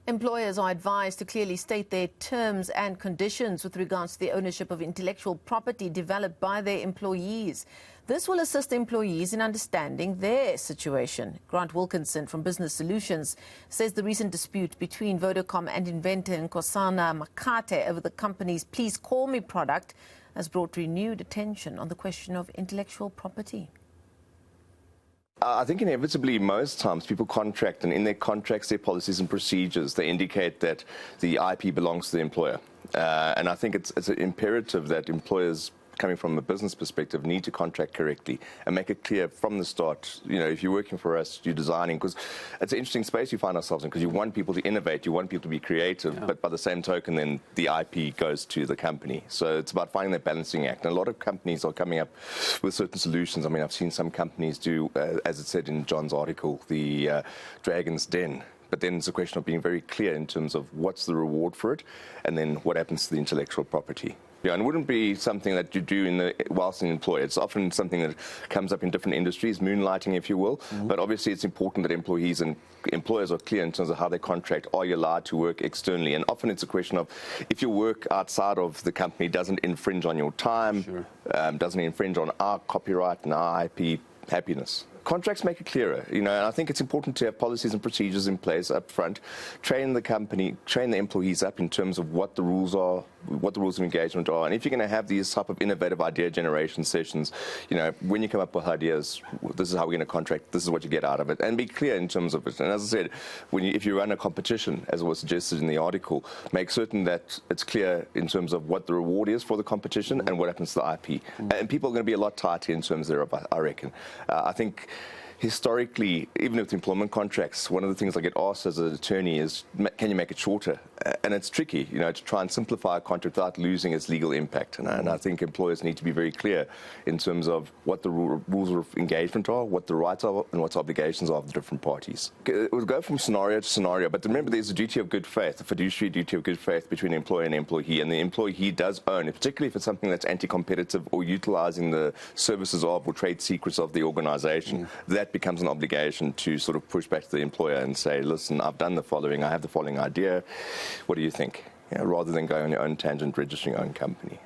Employers are advised to clearly state their terms and conditions with regards to the ownership of intellectual property developed by their employees. This will assist employees in understanding their situation. Grant Wilkinson from Business Solutions says the recent dispute between Vodacom and inventor Nkosana Makate over the company's Please Call Me product has brought renewed attention on the question of intellectual property. I think inevitably most times people contract, and in their contracts, their policies and procedures, they indicate that the IP belongs to the employer. And I think it's an imperative that employers, coming from a business perspective, need to contract correctly and make it clear from the start, you know, if you're working for us, you're designing, because it's an interesting space you find ourselves in, because you want people to innovate, you want people to be creative, but by the same token, then the IP goes to the company. So it's about finding that balancing act. And a lot of companies are coming up with certain solutions. I mean, I've seen some companies do, as it said in John's article, the Dragon's Den. But then it's a question of being very clear in terms of what's the reward for it, and then what happens to the intellectual property. Yeah, and it wouldn't be something that you do whilst an employee. It's often something that comes up in different industries, moonlighting, if you will. But obviously, it's important that employees and employers are clear in terms of how they contract. Are you allowed to work externally? And often it's a question of if your work outside of the company doesn't infringe on your time, doesn't infringe on our copyright and our IP happiness. Contracts make it clearer, you know, and I think it's important to have policies and procedures in place up front, train the company, train the employees up in terms of what the rules are, what the rules of engagement are. And if you're going to have these type of innovative idea generation sessions, you know, when you come up with ideas, this is how we're going to contract, this is what you get out of it, and be clear in terms of it. And as I said, if you run a competition, as was suggested in the article, make certain that it's clear in terms of what the reward is for the competition and what happens to the IP. And people are going to be a lot tighter in terms thereof, I reckon. I think historically, even with employment contracts, one of the things I get asked as an attorney is, can you make it shorter? And it's tricky, you know, to try and simplify a contract without losing its legal impact. And I think employers need to be very clear in terms of what the rules of engagement are, what the rights are, and what the obligations are of the different parties. It would go from scenario to scenario, but remember there's a duty of good faith, a fiduciary duty of good faith between employer and employee, and the employee does own, particularly if it's something that's anti-competitive or utilizing the services of or trade secrets of the organization, that becomes an obligation to sort of push back to the employer and say, listen, I've done the following, I have the following idea, what do you think? You know, rather than going on your own tangent, registering your own company.